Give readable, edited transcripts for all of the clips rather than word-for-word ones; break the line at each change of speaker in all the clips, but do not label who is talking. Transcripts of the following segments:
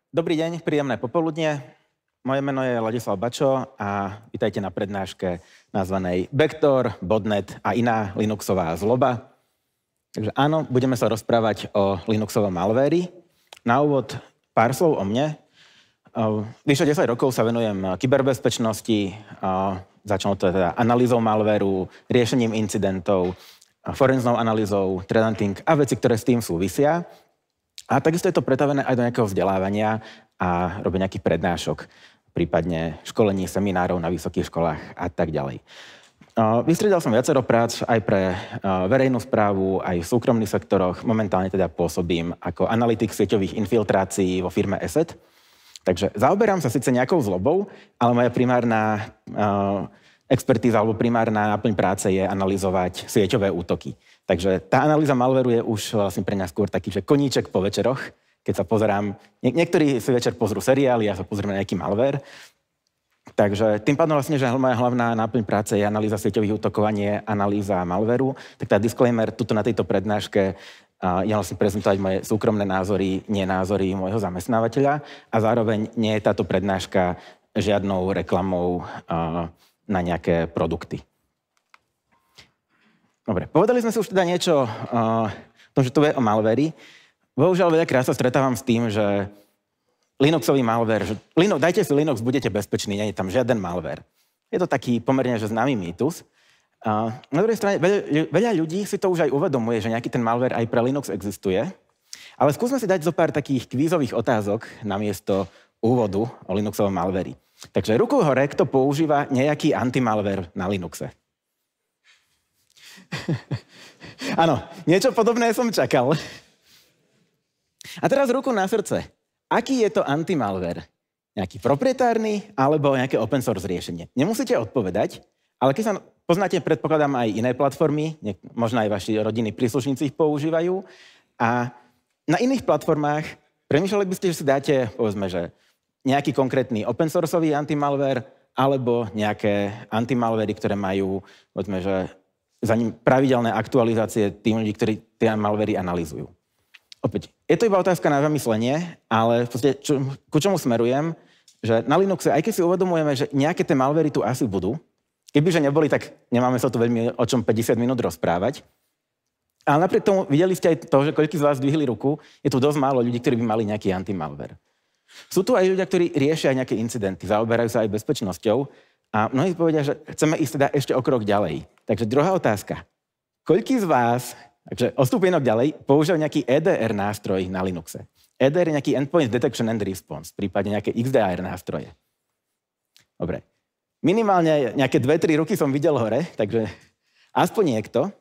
Dobrý deň, príjemné popoludne. Moje meno je Ladislav Bačo a vítajte na prednáške nazvanej Vektor, Botnet a iná Linuxová zloba. Takže áno, budeme sa rozprávať o Linuxovom malvéri. Na úvod pár slov o mne. Vyše 10 rokov sa venujem kyberbezpečnosti, začalo to teda analýzou malvéru, riešením incidentov, forenznou analýzou, threat hunting a veci, ktoré s tým súvisia. A takisto je to pretavené aj do nejakého vzdelávania a robí nejakých prednášok, prípadne školení, seminárov na vysokých školách a tak ďalej. Vystriedal som viacero prác aj pre verejnú správu, aj v súkromných sektoroch. Momentálne teda pôsobím ako analytik sieťových infiltrácií vo firme ESET. Takže zaoberám sa síce nejakou zlobou, ale moja primárna expertíza alebo primárna náplň práce je analyzovať sieťové útoky. Takže tá analýza malvéru je už vlastne pre mňa skôr taký, že koníček po večeroch, keď sa pozerám. Niektorí si večer pozrú seriály, ja sa pozriem na nejaký malvér. Takže tým pádom vlastne, že moja hlavná náplň práce je analýza sieťových útokov a nie analýza malvéru. Tak tá disclaimer tuto na tejto prednáške je vlastne prezentovať moje súkromné názory, nie názory môjho zamestnávateľa. A zároveň nie je táto prednáška žiadnou reklamou na nejaké produkty. Dobre, povedali sme si už teda niečo o tom, že tu je o malvéri. Bohužiaľ veľakrát sa stretávam s tým, že Linuxový malvér, že dajte si Linux, budete bezpeční, nie je tam žiaden malvér. Je to taký pomerne že známy mýtus. Na druhej strane, veľa ľudí si to už aj uvedomuje, že nejaký ten malvér aj pre Linux existuje. Ale skúsme si dať zo pár takých kvízových otázok namiesto úvodu o Linuxovom malvéri. Takže ruku hore, kto používa nejaký antimalvér na Linuxe. Áno, niečo podobné som čakal. A teraz ruku na srdce. Aký je to antimalvér? Nejaký proprietárny alebo nejaké open source riešenie? Nemusíte odpovedať, ale keď sa poznáte, predpokladám, aj iné platformy, možno aj vaši rodinní príslušníci ich používajú, a na iných platformách premýšľali by ste, že si dáte, povedzme, že nejaký konkrétny open sourceový antimalvér alebo nejaké antimalvéry, ktoré majú, povedzme, že za ním pravidelné aktualizácie tým ľudí, ktorí tie malvery analýzujú. Opäť, je to iba otázka na zamyslenie, ale v podstate, ku čomu smerujem, že na Linuxe, aj keď si uvedomujeme, že nejaké tie malvery tu asi budú, kebyže neboli, tak nemáme sa tu veľmi o čom 50 minút rozprávať. Ale napriek tomu videli ste aj to, že koľký z vás zdvihli ruku, je tu dosť málo ľudí, ktorí by mali nejaký antimalver. Sú tu aj ľudia, ktorí riešia nejaké incidenty, zaoberajú sa aj bezpečnosťou a mnohí povedia, že chceme ísť teda ešte o krok ďalej. Takže druhá otázka. Koľký z vás, takže o stupienok ďalej, používajú nejaký EDR nástroj na Linuxe? EDR je nejaký Endpoint Detection and Response, prípadne nejaké XDR nástroje. Dobre. Minimálne nejaké 2-3 ruky som videl hore, takže aspoň niekto.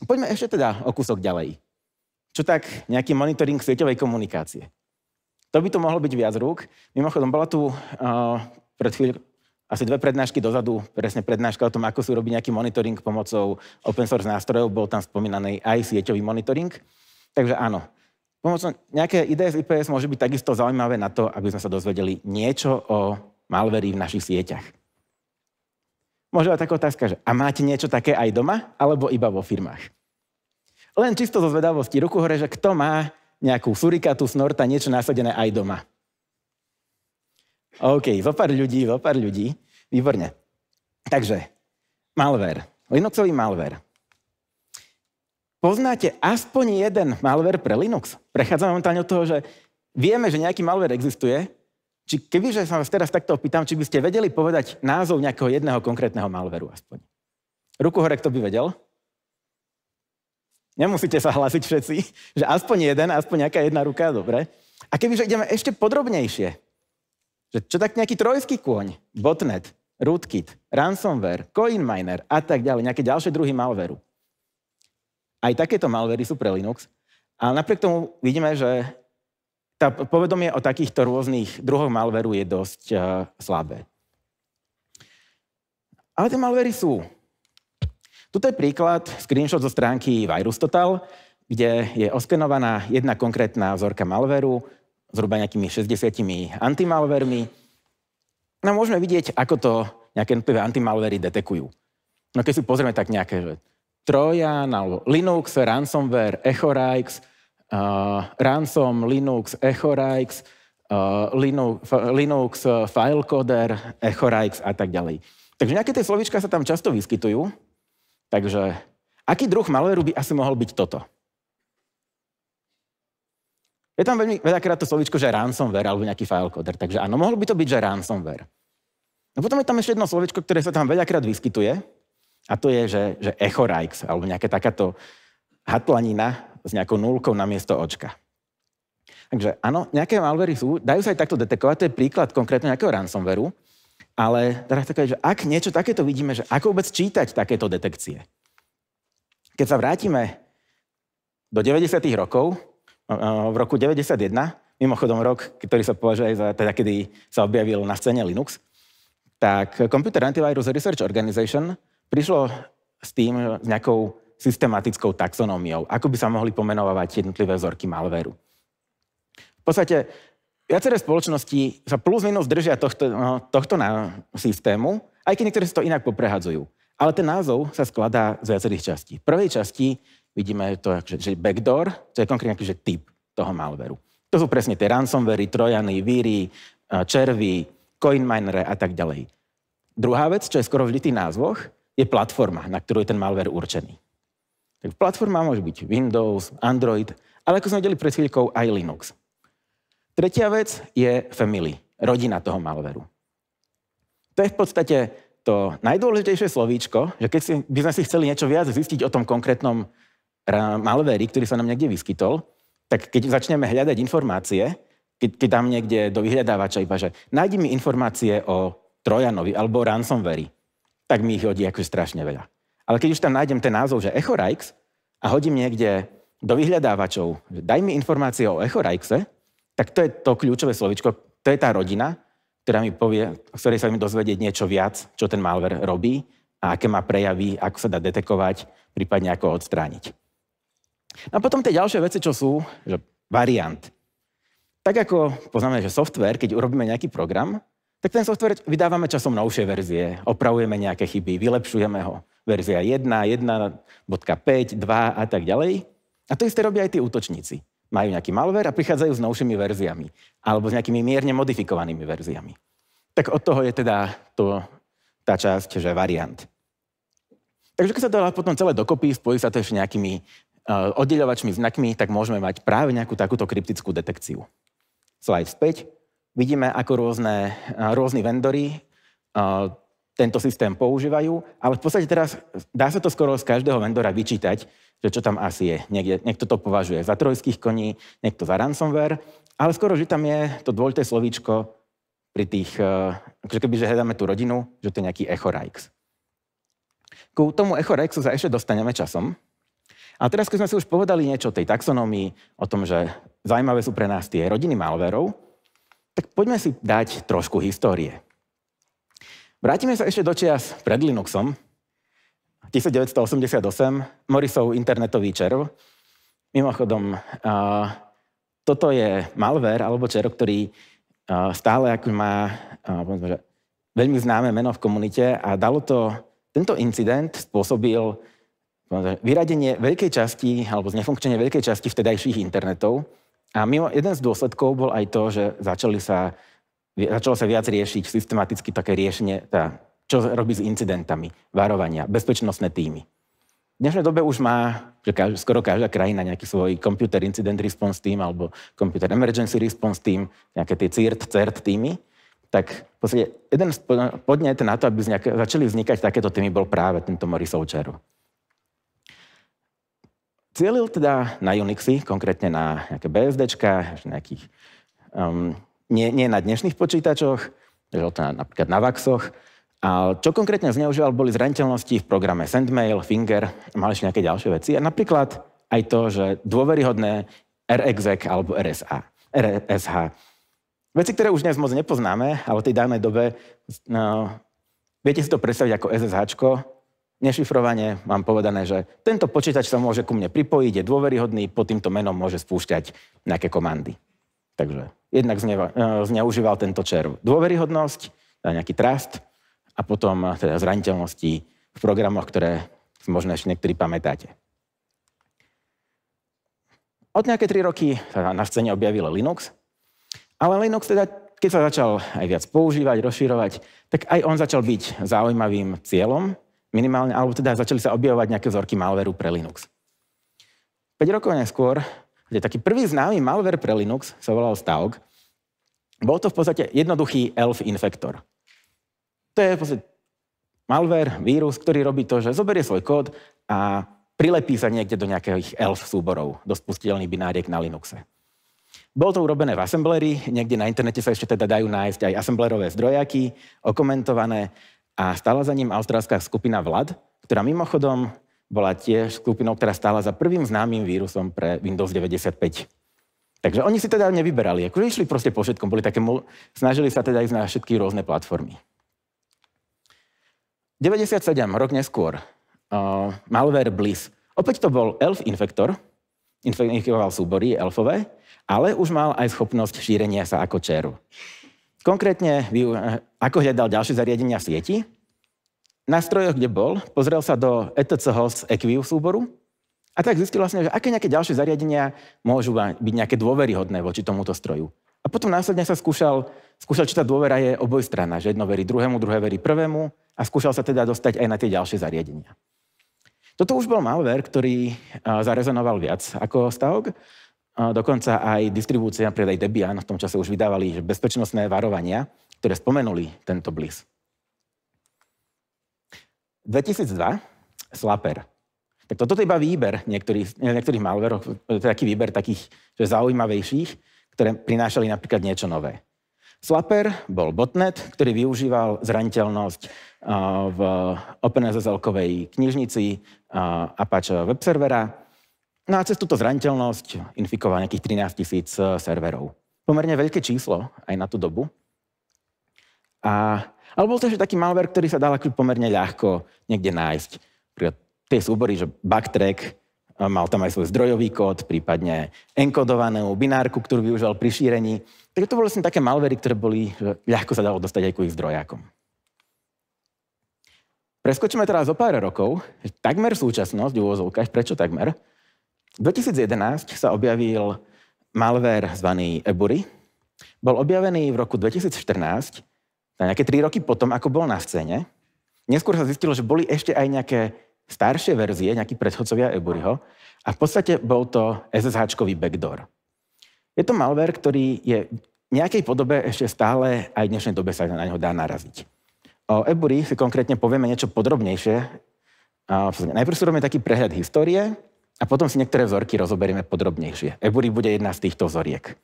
Poďme ešte teda o kúsok ďalej. Čo tak nejaký monitoring sieťovej komunikácie? To by tu mohlo byť viac rúk. Mimochodom, bola tu pred chvíľou asi 2 prednášky dozadu, presne prednáška o tom, ako si robiť nejaký monitoring pomocou open source nástrojov. Bol tam spomínaný aj sieťový monitoring. Takže áno, pomocou nejaké IDS, IPS môže byť takisto zaujímavé na to, aby sme sa dozvedeli niečo o malveri v našich sieťach. Môže byť taká otázka, že a máte niečo také aj doma, alebo iba vo firmách? Len čisto zo zvedavosti, ruku hore, že kto má nejakú surikatu, snorta, niečo nasadené aj doma. OK, zo pár ľudí. Výborne. Takže, malvér. Linuxový malvér. Poznáte aspoň jeden malvér pre Linux? Prechádzame momentálne od toho, že vieme, že nejaký malvér existuje. Či kebyže sa vás teraz takto opýtam, či by ste vedeli povedať názov nejakého jedného konkrétneho malvéru aspoň. Ruku hore, kto by vedel? Nemusíte sa hlásiť všetci, že aspoň jeden, aspoň nejaká jedna ruka, dobre. A kebyže ideme ešte podrobnejšie, že čo tak nejaký trojský kôň, botnet, rootkit, ransomware, coinminer a tak ďalej, nejaké ďalšie druhy malvéru. Aj takéto malvéry sú pre Linux, ale napriek tomu vidíme, že tá povedomie o takýchto rôznych druhoch malvéru je dosť slabé. Ale tie malvéry sú. Tuto je príklad, screenshot zo stránky VirusTotal, kde je oskenovaná jedna konkrétna vzorka malvéru, zhruba nejakými 60 antimalvermi. No môžeme vidieť, ako to nejaké antimalvery detekujú. No keď si pozrieme tak nejaké, že Trojan, alebo Linux, ransomware, Echorix, ransom, Linux, Echorix, Linux, Filecoder, Echorix a tak ďalej. Takže nejaké tie slovíčka sa tam často vyskytujú. Takže aký druh malvéru by asi mohol byť toto? Je tam veľakrát to slovíčko, že ransomware alebo nejaký filecoder. Takže áno, mohlo by to byť, že ransomware. No potom je tam ešte jedno slovíčko, ktoré sa tam veľakrát vyskytuje. A to je, že Echorix alebo nejaká takáto hatlanina s nejakou nulkou namiesto očka. Takže áno, nejaké malvery sú, dajú sa aj takto detekovať, to je príklad konkrétne nejakého ransomwareu, ale teraz také, že ak niečo takéto vidíme, že ako vôbec čítať takéto detekcie. Keď sa vrátime do 90. rokov, v roku 91, mimochodom rok, ktorý sa považuje za teda, kedy sa objavil na scéne Linux, tak Computer Antivirus Research Organization prišlo s tým, s nejakou systematickou taxonómiou, ako by sa mohli pomenovať jednotlivé vzorky malvéru. V podstate viaceré spoločnosti sa plus minus držia tohto systému, aj keď niektoré si to inak poprehadzujú. Ale ten názov sa skladá z viacerých častí. V prvej časti vidíme to, že backdoor, to je konkrétne že typ toho malvéru. To sú presne tie ransomwary, trojany, víry, červy, coinminere a tak ďalej. Druhá vec, čo je skoro vždy v názvoch, je platforma, na ktorú je ten malware určený. Tak platforma môže byť Windows, Android, ale ako sme videli pred chvíľkou aj Linux. Tretia vec je family, rodina toho malvéru. To je v podstate to najdôležitejšie slovíčko, že keď by sme si chceli niečo viac zistiť o tom konkrétnom malvéri, ktorý sa nám niekde vyskytol, tak keď začneme hľadať informácie, keď dám niekde do vyhľadávača iba, že nájdi mi informácie o trojanovi alebo o ransomware, tak mi ich hodí akože strašne veľa. Ale keď už tam nájdem ten názov, že Echorix a hodím niekde do vyhľadávačov, že daj mi informácie o Echorixe, tak to je to kľúčové slovíčko, to je tá rodina, ktorá mi povie, z ktorej sa mi dozvedieť niečo viac, čo ten malware robí a aké má prejavy, ako sa dá detekovať, prípadne ako odstrániť. A potom tie ďalšie veci, čo sú, že variant. Tak ako poznáme, že software, keď urobíme nejaký program, tak ten software vydávame časom novšie verzie, opravujeme nejaké chyby, vylepšujeme ho. Verzia 1, 1.5, 2 a tak ďalej. A to isté robia aj tí útočníci. Majú nejaký malware a prichádzajú s novšími verziami. Alebo s nejakými mierne modifikovanými verziami. Tak od toho je teda tá časť, že variant. Takže keď sa dá potom celé dokopy, spojí sa to ešte nejakými oddeľovačmi znakmi, tak môžeme mať práve nejakú takúto kryptickú detekciu. Slide späť. Vidíme, ako rôzni vendory tento systém používajú, ale v podstate teraz dá sa to skoro z každého vendora vyčítať, že čo tam asi je. Niekto to považuje za trojských koní, niekto za ransomware, ale skoro, že tam je to dôležité slovíčko pri tých, akože kebyže hľadáme tú rodinu, že to je nejaký Echorix. Ku tomu Echorixu sa ešte dostaneme časom. A teraz, keď sme si už povedali niečo o tej taxonómii, o tom, že zaujímavé sú pre nás tie rodiny malverov, tak poďme si dať trošku histórie. Vrátime sa ešte do čias pred Linuxom. 1988, Morrisov internetový červ. Mimochodom, toto je malware alebo červ, ktorý stále ako má veľmi známe meno v komunite a tento incident spôsobil vyradenie veľkej časti alebo znefunkčenie veľkej časti vtedajších internetov. A jeden z dôsledkov bol aj to, že začalo sa viac riešiť systematicky také riešenie, čo robí s incidentami, varovania, bezpečnostné týmy. V dnešnej dobe už má skoro každá krajina nejaký svoj Computer Incident Response Team alebo Computer Emergency Response Team, nejaké tie CERT týmy. Tak v podstate jeden podnet na to, aby začali vznikať takéto týmy, bol práve tento Morrisov červ. Cielil teda na Unixy, konkrétne na nejaké BSDčka, nejakých, nie na dnešných počítačoch, napríklad na VAXoch. A čo konkrétne zneužíval, boli zraniteľnosti v programe Sendmail, Finger a mali ešte nejaké ďalšie veci. A napríklad aj to, že dôveryhodné REXEC alebo RSH. Veci, ktoré už dnes moc nepoznáme, ale v tej dávnej dobe, viete si to predstaviť ako SSHčko, nešifrovanie, mám povedané, že tento počítač sa môže ku mne pripojiť, je dôveryhodný, pod týmto menom môže spúšťať nejaké komandy. Takže jednak zneužíval tento červ dôveryhodnosť, nejaký trust a potom teda zraniteľnosti v programoch, ktoré možno ešte niektorí pamätáte. Od nejaké 3 roky sa na scéne objavil Linux Ale Linux teda, keď sa začal aj viac používať, rozširovať, tak aj on začal byť zaujímavým cieľom, minimálne, alebo teda začali sa objavovať nejaké vzorky malvéru pre Linux. 5 rokov neskôr, taký prvý známy malware pre Linux sa volal Staug. Bol to v podstate jednoduchý ELF infektor. To je v podstate malware, vírus, ktorý robí to, že zoberie svoj kód a prilepí sa niekde do nejakých ELF súborov, do spustiteľných bináriek na Linuxe. Bolo to urobené v assembleri, niekde na internete sa ešte teda dajú nájsť aj assemblerové zdrojaky, okomentované, a stála za ním austrálska skupina Vlad, ktorá mimochodom bola tiež skupinou, ktorá stála za prvým známym vírusom pre Windows 95. Takže oni si teda nevyberali, akože išli proste po všetkom, boli také, snažili sa teda ísť na všetky rôzne platformy. 97, rok neskôr, malware Bliss. Opäť to bol ELF infektor, infikoval súbory ELFové, ale už mal aj schopnosť šírenia sa ako čeru. Konkrétne, ako hľadal ďalšie zariadenia v sieti, na strojoch, kde bol, pozrel sa do etc host equiv súboru a tak zistil vlastne, že aké nejaké ďalšie zariadenia môžu byť nejaké dôveryhodné voči tomuto stroju. A potom následne sa skúšal, či tá dôvera je obojstranná, že jedno verí druhému, druhé verí prvému a skúšal sa teda dostať aj na tie ďalšie zariadenia. Toto už bol malware, ktorý zarezonoval viac ako Staug. Dokonca aj distribúcia, napríklad aj Debian, v tom čase už vydávali bezpečnostné varovania, ktoré spomenuli tento Bliss. 2002, Slapper. Tak toto je iba výber niektorých malverov, to je taký výber takých zaujímavejších, ktoré prinášali napríklad niečo nové. Slapper bol botnet, ktorý využíval zraniteľnosť v OpenSSL-kovej knižnici Apache web servera. No a cez túto zraniteľnosť infikoval nejakých 13 000 serverov. Pomerne veľké číslo aj na tú dobu. Ale bol to ešte taký malware, ktorý sa dal pomerne ľahko niekde nájsť. Pri tie súbory, že backtrack, mal tam aj svoj zdrojový kód, prípadne enkodovanú binárku, ktorú využíval pri šírení. Takže to boli vlastne také malvery, ktoré boli, že ľahko sa dalo dostať aj ku ich zdrojákom. Preskočíme teraz o pár rokov, takmer súčasnosť v úvozovkách, prečo takmer? V 2011 sa objavil malware zvaný Ebury. Bol objavený v roku 2014, nejaké 3 roky potom, ako bol na scéne. Neskôr sa zistilo, že boli ešte aj nejaké staršie verzie, nejakí predchodcovia Eburyho, a v podstate bol to SSH-čkový backdoor. Je to malware, ktorý je v nejakej podobe ešte stále, aj v dnešnej dobe sa na ňo dá naraziť. O Ebury si konkrétne povieme niečo podrobnejšie. Najprv si robíme taký prehľad histórie, a potom si niektoré vzorky rozoberieme podrobnejšie. Ebury bude jedna z týchto vzoriek.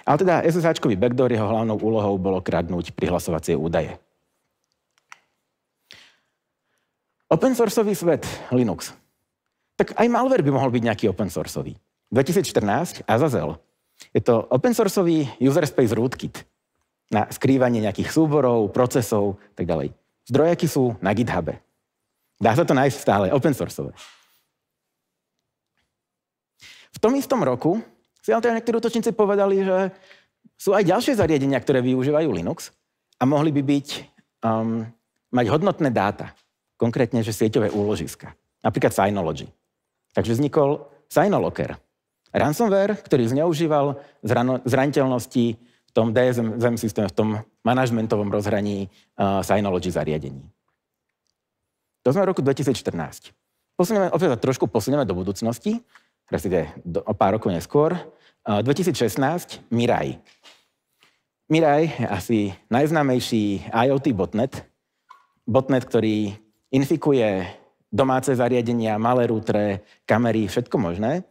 Ale teda SSH-čkový backdoor, jeho hlavnou úlohou bolo kradnúť prihlasovacie údaje. Open sourceový svet Linux. Tak aj malware by mohol byť nejaký open sourceový. 2014 Azazel. Je to open sourceový user space rootkit na skrývanie nejakých súborov, procesov a tak ďalej. Zdrojaky sú na GitHube. Dá sa to nájsť stále, open sourceové. V tom istom roku si ale niektorí útočníci povedali, že sú aj ďalšie zariadenia, ktoré využívajú Linux a mohli by mať hodnotné dáta. Konkrétne, že sieťové úložiska. Napríklad Synology. Takže vznikol Synolocker. Ransomware, ktorý zneužíval zraniteľnosti v tom DSM systéme, v tom manažmentovom rozhraní Synology zariadení. To sme v roku 2014. Trošku posunieme do budúcnosti, o pár rokov neskôr. 2016 Mirai. Mirai je asi najznámejší IoT botnet. Botnet, ktorý infikuje domáce zariadenia, malé rútre, kamery, všetko možné.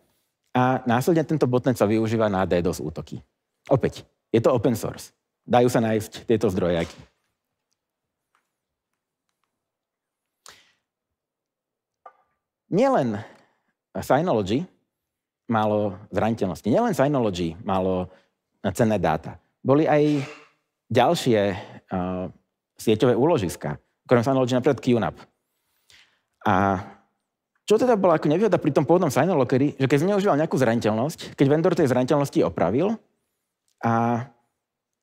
A následne tento botnet sa využíva na DDoS útoky. Opäť, je to open source. Dajú sa nájsť tieto zdrojaky. Nielen Synology malo zraniteľnosti. Nielen Synology malo cenné dáta. Boli aj ďalšie sieťové úložiska, okrem Synology napríklad QNAP. A čo teda bola ako nevýhoda pri tom pôvodnom Synolockeri, že keď zneužíval nejakú zraniteľnosť, keď vendor tej zraniteľnosti opravil a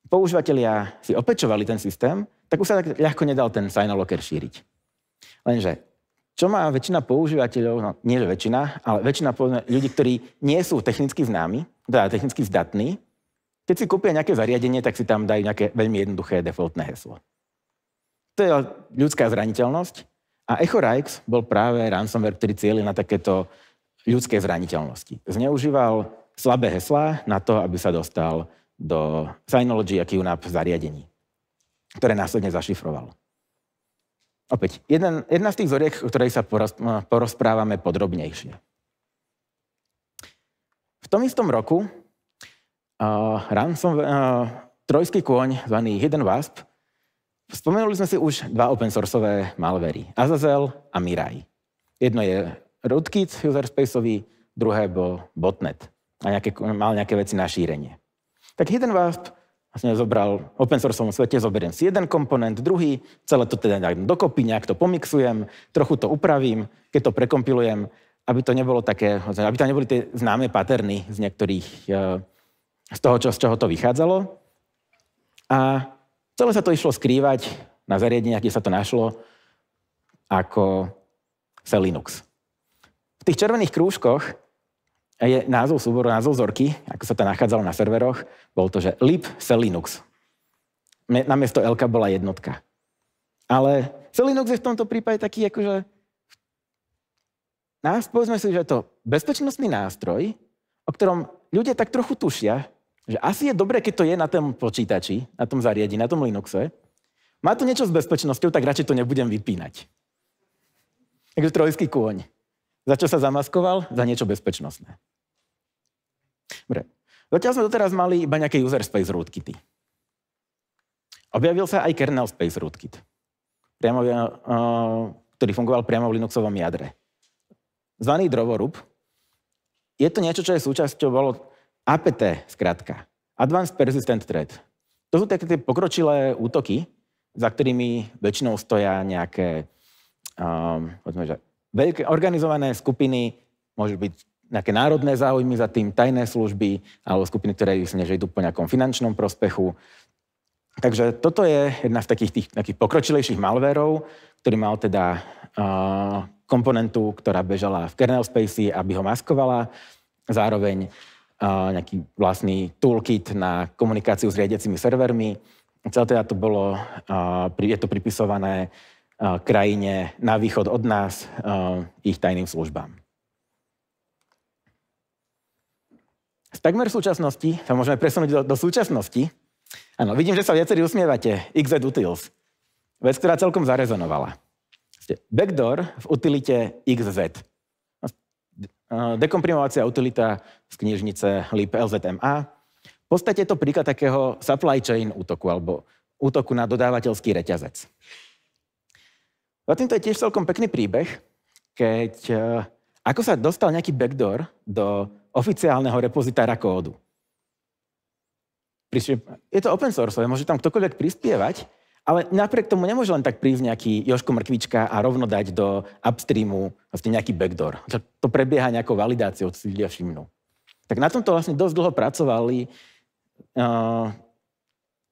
používatelia si opečovali ten systém, tak už sa tak ľahko nedal ten Synolocker šíriť. Lenže čo má väčšina používateľov, no nie že väčšina, ale väčšina ľudí, ktorí nie sú technicky známi, teda technicky zdatní, Keď si kúpia nejaké zariadenie, tak si tam dajú nejaké veľmi jednoduché defaultné heslo. To je ľudská zraniteľnosť. A EchoRax bol práve ransomware, ktorý cielil na takéto ľudské zraniteľnosti. Zneužíval slabé heslá na to, aby sa dostal do Synology a QNAP zariadení, ktoré následne zašifroval. Opäť, jedna z tých vzoriek, o ktorej sa porozprávame podrobnejšie. V tom istom roku trojský kôň, zvaný Hidden Wasp, spomenuli sme si už dva open sourceové malvery, Azazel a Mirai. Jedno je rootkit userspaceový, druhé bol botnet a mal nejaké veci na šírenie. Tak Hidden Wasp vlastne zobral v open sourceovom svete, zoberiem si jeden komponent, druhý, celé to teda dokopy, nejak to pomixujem, trochu to upravím, keď to prekompilujem, aby to nebolo také, aby tam neboli tie známe paterny z niektorých, z toho, z čoho to vychádzalo. A celé sa to išlo skrývať na zariadeniach, kde sa to našlo, ako Selinux. V tých červených krúžkoch je názov súboru, názov vzorky, ako sa to nachádzalo na serveroch, bol to, že lib Selinux. Namiesto L-ka bola jednotka. Ale Selinux je v tomto prípade taký, akože povedzme si, že je to bezpečnostný nástroj, o ktorom ľudia tak trochu tušia, že asi je dobré, keď to je na tom počítači, na tom zariadení, na tom Linuxe. Má to niečo s bezpečnosťou, tak radšej to nebudem vypínať. Takže trojský kôň. Za čo sa zamaskoval? Za niečo bezpečnostné. Dobre. Zatiaľ sme doteraz mali iba nejaké user space rootkity. Objavil sa aj kernel space rootkit, ktorý fungoval priamo v Linuxovom jadre. Zvaný Drovorub. Je to niečo, čo je súčasťou, bolo APT, skrátka. Advanced Persistent Threat. To sú také tie pokročilé útoky, za ktorými väčšinou stoja nejaké veľké organizované skupiny, môžu byť nejaké národné záujmy za tým, tajné služby, alebo skupiny, ktoré idú po nejakom finančnom prospechu. Takže toto je jedna z takých pokročilejších malverov, ktorý mal teda komponentu, ktorá bežala v kernel space, aby ho maskovala. Zároveň nejaký vlastný toolkit na komunikáciu s riadiacimi servermi. Celé teda to bolo, je to pripisované krajine na východ od nás, ich tajným službám. Z takmer súčasnosti sa môžeme presunúť do súčasnosti. Áno, vidím, že sa viacerí usmievate. XZ Utils. Vec, ktorá celkom zarezonovala. Backdoor v utilite XZ. Dekomprimovacia utilita z knižnice libLZMA. V podstate je to príklad takého supply chain útoku alebo útoku na dodávateľský reťazec. Za týmto je tiež celkom pekný príbeh, keď ako sa dostal nejaký backdoor do oficiálneho repozitára kódu. Je to open source, môže tam ktokoľvek prispievať, ale napriek tomu nemôže len tak prísť nejaký Jožko Mrkvička a rovno dať do upstreamu vlastne nejaký backdoor. To prebieha nejakou validáciou, to si ľudia všimnú. Tak na tomto vlastne dosť dlho pracovali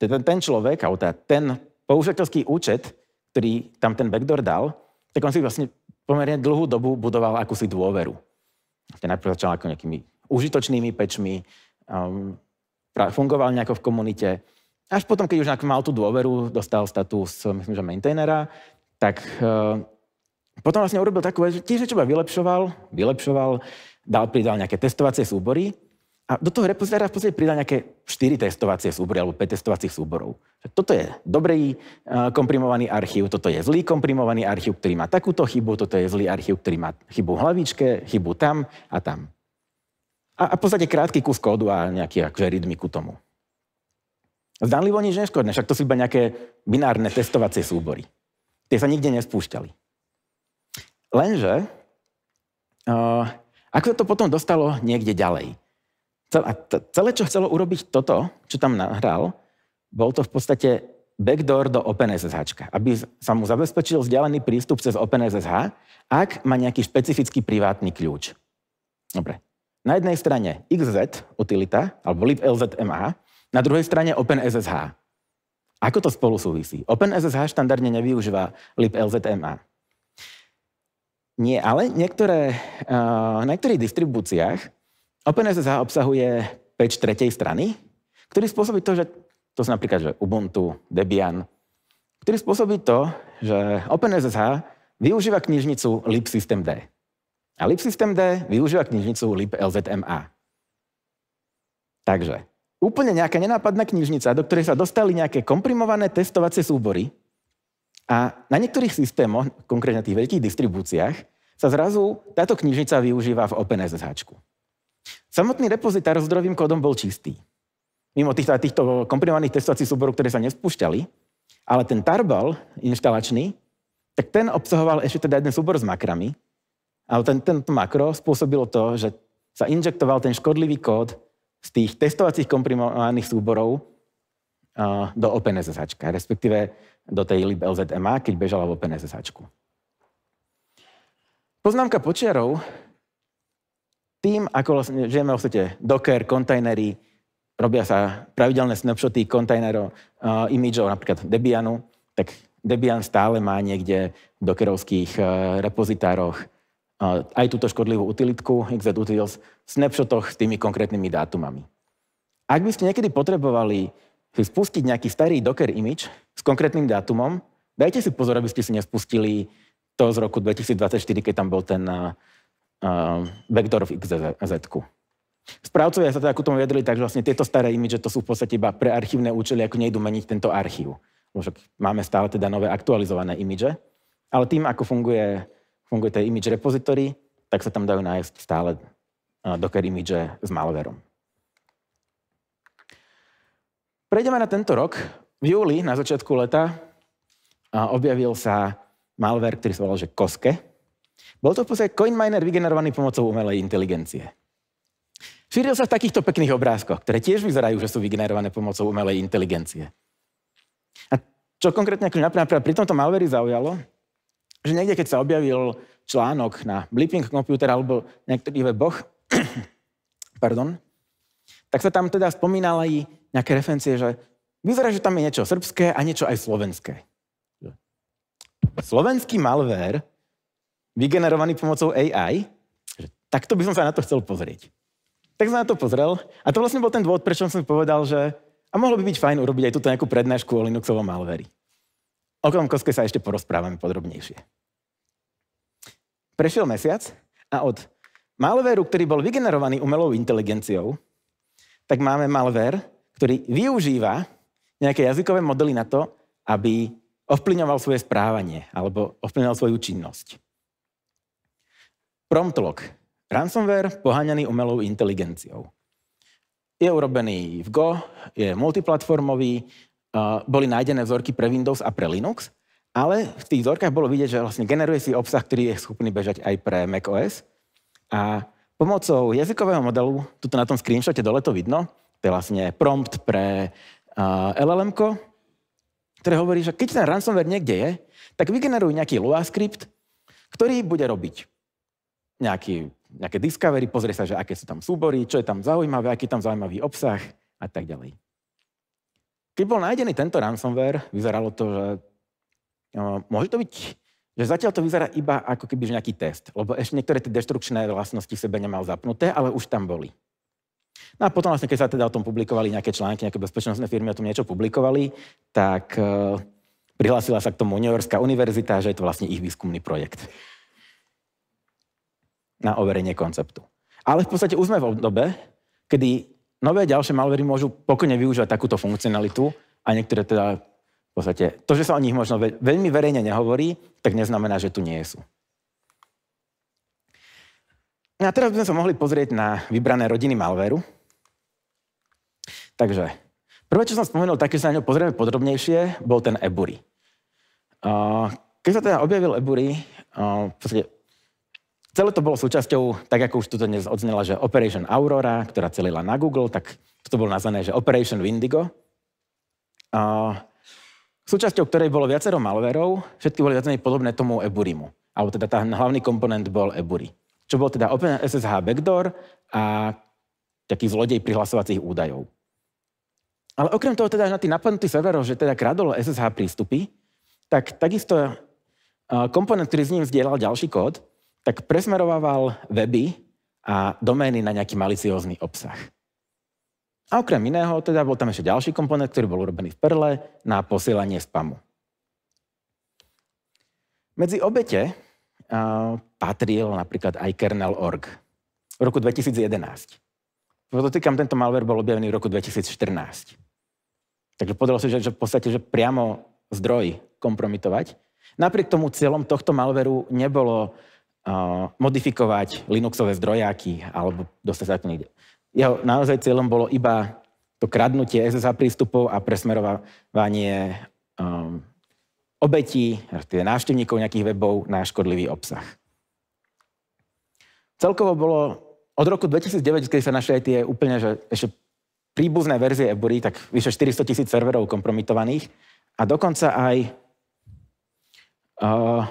ten človek, alebo ten použiteľský účet, ktorý tam ten backdoor dal, tak on si vlastne pomerne dlhú dobu budoval akúsi dôveru. Najprv začal ako nejakými užitočnými pečmi, fungoval nejako v komunite. Až potom, keď už mal tú dôveru, dostal status, myslím, že maintainera, tak potom vlastne urobil takú vec, že tiež niečo vylepšoval, pridal nejaké testovacie súbory a do toho repozitára v podstate pridal nejaké 4 testovacie súbory alebo 5 testovacích súborov. Toto je dobrý komprimovaný archív, toto je zlý komprimovaný archív, ktorý má takúto chybu, toto je zlý archív, ktorý má chybu v hlavičke, chybu tam a tam. A v podstate krátky kus kódu a nejaký akože readme ku tomu. Zdanlivo nič neškodné, však to sú iba nejaké binárne testovacie súbory. Tie sa nikde nespúšťali. Lenže, ako sa to potom dostalo niekde ďalej? Celé, čo chcelo urobiť toto, čo tam nahral, bol to v podstate backdoor do OpenSSH, aby sa mu zabezpečil vzdialený prístup cez OpenSSH, ak má nejaký špecifický privátny kľúč. Dobre. Na jednej strane XZ utilita, alebo libLZMA, na druhej strane OpenSSH. Ako to spolu súvisí? OpenSSH štandardne nevyužíva libLZMA. Nie, ale na niektorých distribúciách OpenSSH obsahuje patch tretej strany, ktorý spôsobí to, že to sú napríklad že Ubuntu, Debian, ktorý spôsobí to, že OpenSSH využíva knižnicu libsystemd. A libsystemd využíva knižnicu liblzma. Takže úplne nejaká nenápadná knižnica, do ktorej sa dostali nejaké komprimované testovacie súbory a na niektorých systémoch, konkrétne tých veľkých distribúciách, sa zrazu táto knižnica využíva v OpenSSH. Samotný repozitár s zdrojovým kódom bol čistý. Mimo týchto komprimovaných testovacích súborov, ktoré sa nespúšťali, ale ten tarbal inštalačný, tak ten obsahoval ešte teda jeden súbor s makrami, ale tento makro spôsobilo to, že sa injektoval ten škodlivý kód z tých testovacích komprimovaných súborov do OpenSSH, respektíve do tej liblzma, keď bežala v OpenSSH. Poznámka počiarov, tým, ako žijeme v svete Docker, kontajnery, robia sa pravidelné snapshoty kontajnerov, imidžov, napríklad Debianu, tak Debian stále má niekde v dockerovských repozitároch aj túto škodlivú utilitku xzutils v snapshotoch s tými konkrétnymi dátumami. Ak by ste niekedy potrebovali si spustiť nejaký starý Docker image s konkrétnym dátumom, dajte si pozor, aby ste si nespustili to z roku 2024, keď tam bol ten backdoor v XZ-ku. Správcovia sa teda ku tomu vyjadrili tak, že vlastne tieto staré imidže to sú v podstate iba pre archívne účely, ako nejdu meniť tento archív. Máme stále teda nové aktualizované imidže, ale tým, ako funguje ten image repository, tak sa tam dajú nájsť stále Docker imidže s malverom. Prejdeme na tento rok. V júli, na začiatku leta, objavil sa malware, ktorý sa volal, že Koske. Bol to v podstate CoinMiner vygenerovaný pomocou umelej inteligencie. Šíril sa v takýchto pekných obrázkoch, ktoré tiež vyzerajú, že sú vygenerované pomocou umelej inteligencie. A čo konkrétne napríklad pri tomto malveri zaujalo, že niekde, keď sa objavil článok na Blipping Computer alebo niektorých weboch, tak sa tam teda spomínali nejaké referencie, že vyzerá, že tam je niečo srbské a niečo aj slovenské. Slovenský malware vygenerovaný pomocou AI, takto by som sa na to chcel pozrieť. Tak som na to pozrel a to vlastne bol ten dôvod, prečo som si povedal, že a mohlo by byť fajn urobiť aj túto nejakú prednášku o Linuxovom malveri. O tom Koske sa ešte porozprávame podrobnejšie. Prešiel mesiac a od malveru, ktorý bol vygenerovaný umelou inteligenciou, tak máme malver, ktorý využíva nejaké jazykové modely na to, aby ovplyvňoval svoje správanie alebo ovplyvňoval svoju činnosť. Promptlog. Ransomware poháňaný umelou inteligenciou. Je urobený v Go, je multiplatformový, boli nájdené vzorky pre Windows a pre Linux, ale v tých vzorkách bolo vidieť, že vlastne generuje si obsah, ktorý je schopný bežať aj pre macOS. A pomocou jazykového modelu, tuto na tom screenshote dole to vidno, to je vlastne prompt pre LLM-ko, ktoré hovorí, že keď ten ransomware niekde je, tak vygeneruj nejaký Lua script, ktorý bude robiť nejaké discovery, pozrie sa, že aké sú tam súbory, čo je tam zaujímavé, aký je tam zaujímavý obsah a tak ďalej. Keď bol nájdený tento ransomware, vyzeralo to, že môže to byť, že zatiaľ to vyzerá iba ako keby nejaký test, lebo ešte niektoré tie deštrukčné vlastnosti sebe nemal zapnuté, ale už tam boli. No a potom vlastne, keď sa teda o tom publikovali nejaké články, nejaké bezpečnostné firmy o tom niečo publikovali, tak prihlásila sa k tomu New Yorkská univerzita, že je to vlastne ich výskumný projekt na overenie konceptu. Ale v podstate už sme v dobe, kedy nové ďalšie malvery môžu pokojne využívať takúto funkcionalitu a niektoré teda v podstate, to, že sa o nich možno veľmi verejne nehovorí, tak neznamená, že tu nie sú. A teraz by sme sa mohli pozrieť na vybrané rodiny malvéru. Takže, prvé, čo som spomenul, také, že sa na ňo pozrieme podrobnejšie, bol ten Ebury. Keď sa teda objavil Ebury, v podstate celé to bolo súčasťou, tak ako už tu dnes odznela, že Operation Aurora, ktorá celila na Google, tak to bolo nazvané, že Operation Windigo. Súčasťou ktorej bolo viacero malverov, všetky boli viac podobné tomu Eburymu. Alebo teda tá hlavný komponent bol Ebury. Čo bol teda OpenSSH backdoor a taký zlodej prihlasovacích údajov. Ale okrem toho teda na tých napadnutých serverov, že teda kradol SSH prístupy, tak takisto komponent, ktorý s ním zdieľal ďalší kód, tak presmerovával weby a domény na nejaký maliciózny obsah. A okrem iného, teda bol tam ešte ďalší komponent, ktorý bol urobený v Perle na posielanie spamu. Medzi obete patril napríklad aj kernel.org v roku 2011. Podotýkam, tento malware bol objavený v roku 2014. Takže podarilo sa, že v podstate že priamo zdroj kompromitovať. Napriek tomu cieľom tohto malwareu nebolo modifikovať Linuxové zdrojáky alebo dostať sa to niekde. Jeho naozaj cieľom bolo iba to kradnutie SSH prístupov a presmerovanie obetí, návštevníkov nejakých webov na škodlivý obsah. Celkovo bolo od roku 2009, keď sa našli aj tie úplne, že ešte príbuzné verzie Ebury, tak vyše 400 000 serverov kompromitovaných a dokonca aj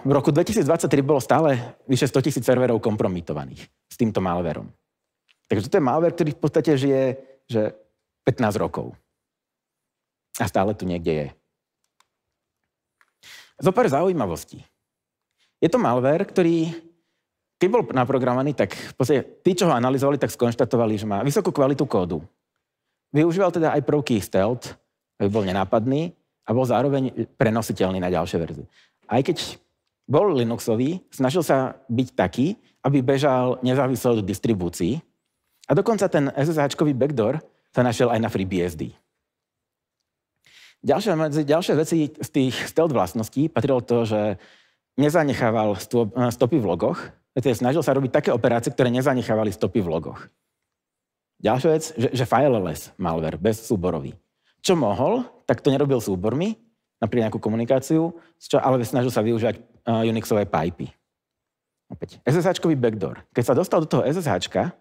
v roku 2023 bolo stále vyše 100 000 serverov kompromitovaných s týmto malwareom. Takže to je malware, ktorý v podstate žije že 15 rokov. A stále tu niekde je. Zopár zaujímavostí. Je to malware, ktorý, keď bol naprogramovaný, tak v podstate tí, čo ho analyzovali, tak skonštatovali, že má vysokú kvalitu kódu. Využíval teda aj prvky stealth, aby bol nenápadný a bol zároveň prenositeľný na ďalšie verzie. Aj keď bol Linuxový, snažil sa byť taký, aby bežal nezávisle od distribúcií. A dokonca ten SSH-kový backdoor sa našiel aj na FreeBSD. Ďalšie veci z tých stealth vlastností patrilo to, že nezanechával stopy v logoch, snažil sa robiť také operácie, ktoré nezanechávali stopy v logoch. Ďalšia vec, že fileless malware, bez súborový. Čo mohol, tak to nerobil súbormi, napríklad nejakú komunikáciu, ale snažil sa využívať Unixové pipy. Opäť, SSH-kový backdoor. Keď sa dostal do toho SSH-ka,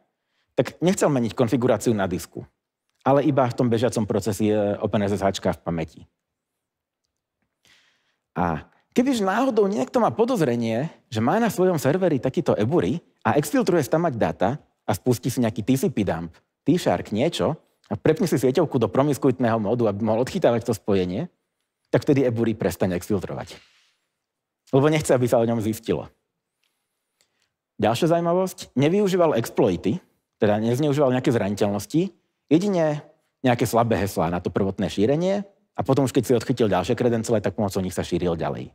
tak nechcel meniť konfiguráciu na disku, ale iba v tom bežiacom procese OpenSSH v pamäti. A kebyže náhodou niekto má podozrenie, že má na svojom serveri takýto Ebury a exfiltruje tam mať data a spustí si nejaký TCP dump, T-Shark, niečo a prepne si sieťovku do promiskuitného módu, aby mohol odchytávať to spojenie, tak vtedy Ebury prestane exfiltrovať. Lebo nechce, aby sa o ňom zistilo. Ďalšia zaujímavosť, nevyužíval exploity, teda nezneužíval nejaké zraniteľnosti, jedine nejaké slabé heslá na to prvotné šírenie a potom už keď si odchytil ďalšie kredencele, tak pomocou nich sa šíril ďalej.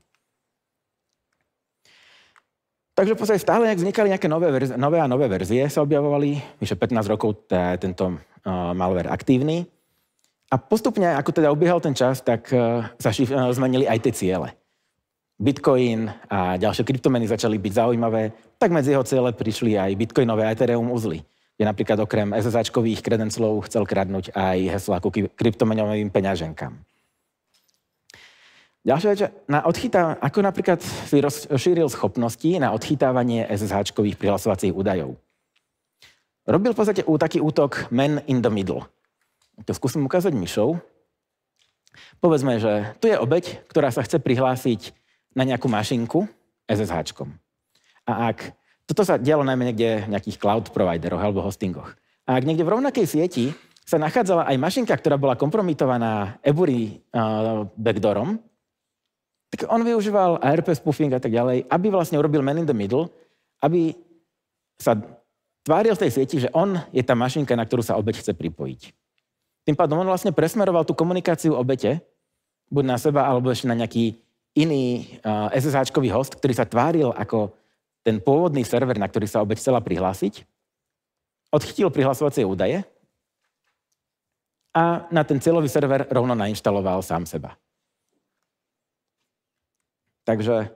Takže v podstate stále vznikali nejaké nové verzie, sa objavovali, vyše 15 rokov tento malware aktívny. A postupne, ako teda ubiehal ten čas, tak sa zmenili aj tie ciele. Bitcoin a ďalšie kryptomeny začali byť zaujímavé, tak medzi jeho ciele prišli aj bitcoinové a Ethereum uzly, kde napríklad okrem SSH-kových kredencelov chcel kradnúť aj heslá ku kryptomenovým peňaženkám. Ďalšia vec, ako napríklad si rozšíril schopnosti na odchytávanie SSH-kových prihlasovacích údajov. Robil v podstate taký útok man in the middle. To skúsim ukázať myšou. Povedzme, že tu je obeť, ktorá sa chce prihlásiť na nejakú mašinku SSH-čkom. A ak toto sa dialo najmä niekde v nejakých cloud provideroch alebo hostingoch. A ak niekde v rovnakej sieti sa nachádzala aj mašinka, ktorá bola kompromitovaná Ebury backdoorom, tak on využíval ARP spoofing a tak ďalej, aby vlastne urobil man in the middle, aby sa tváril v tej sieti, že on je tá mašinka, na ktorú sa obeť chce pripojiť. Tým pádom on vlastne presmeroval tú komunikáciu obete, buď na seba, alebo ešte na nejaký iný SSH-kový host, ktorý sa tváril ako ten pôvodný server, na ktorý sa obeť chcela prihlásiť, odchytil prihlasovacie údaje a na ten cieľový server rovno nainštaloval sám seba. Takže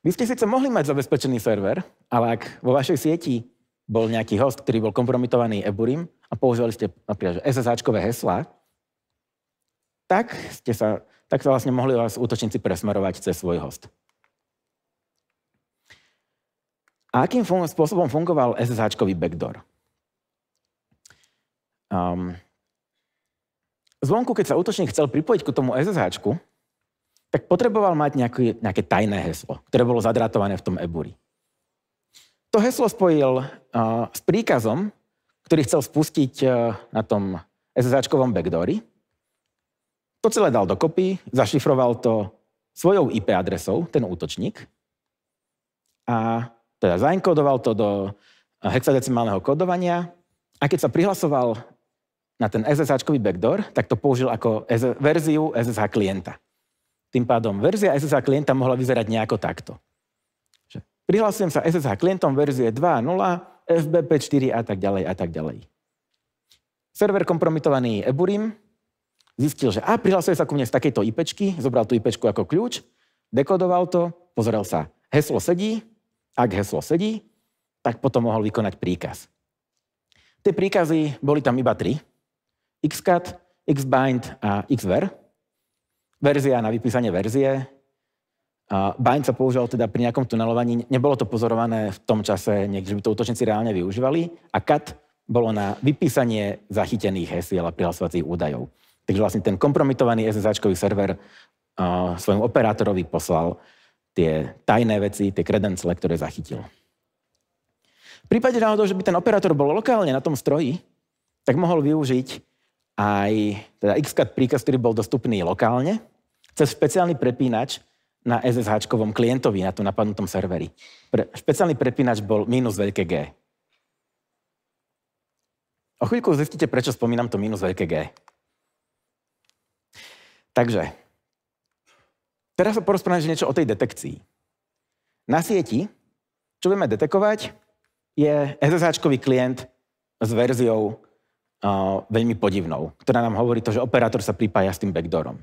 vy ste síce mohli mať zabezpečený server, ale ak vo vašej sieti bol nejaký host, ktorý bol kompromitovaný Eburym a používali ste napríklad SSH-kové heslá, tak sa vlastne mohli vás útočníci presmerovať cez svoj host. A akým spôsobom fungoval SSH-kový backdoor? Zvonku, keď sa útočník chcel pripojiť k tomu SSH-ku, tak potreboval mať nejaké tajné heslo, ktoré bolo zadrátované v tom Ebury. To heslo spojil s príkazom, ktorý chcel spustiť na tom SSH-kovom backdoori. To celé dal dokopy, zašifroval to svojou IP adresou, ten útočník, a teda zaenkodoval to do hexadecimálneho kódovania a keď sa prihlasoval na ten SSH-kový backdoor, tak to použil ako verziu SSH klienta. Tým pádom verzia SSH klienta mohla vyzerať nejako takto. Prihlasujem sa SSH klientom verzie 2.0, FBP 4 a tak ďalej a tak ďalej. Server kompromitovaný Eburim zistil, že prihlasuje sa ku mne z takejto IPčky, zobral tú IPčku ako kľúč, dekodoval to, pozrel sa, heslo sedí, ak heslo sedí, tak potom mohol vykonať príkaz. Tie príkazy boli tam iba 3. Xcat, Xbind a Xver. Verzia na vypísanie verzie. Bind sa používal teda pri nejakom tunelovaní. Nebolo to pozorované v tom čase, že by to útočníci reálne využívali. A cat bolo na vypísanie zachytených hesiel a prihlasovacích údajov. Takže vlastne ten kompromitovaný SSH-kový server svojmu operátorovi poslal tie tajné veci, tie kredencle, ktoré zachytil. V prípade náhodou, že by ten operátor bol lokálne na tom stroji, tak mohol využiť aj teda Xcat príkaz, ktorý bol dostupný lokálne, cez špeciálny prepínač na SSH-kovom klientovi na tom napadnutom serveri. Špeciálny prepínač bol minus veľké G. O chvíľku zistíte, prečo spomínam to minus veľké G. Takže, teraz sa porozprávame niečo o tej detekcii. Na sieti, čo budeme detekovať, je SSH-kový klient s verziou veľmi podivnou, ktorá nám hovorí to, že operátor sa pripája s tým backdoorom.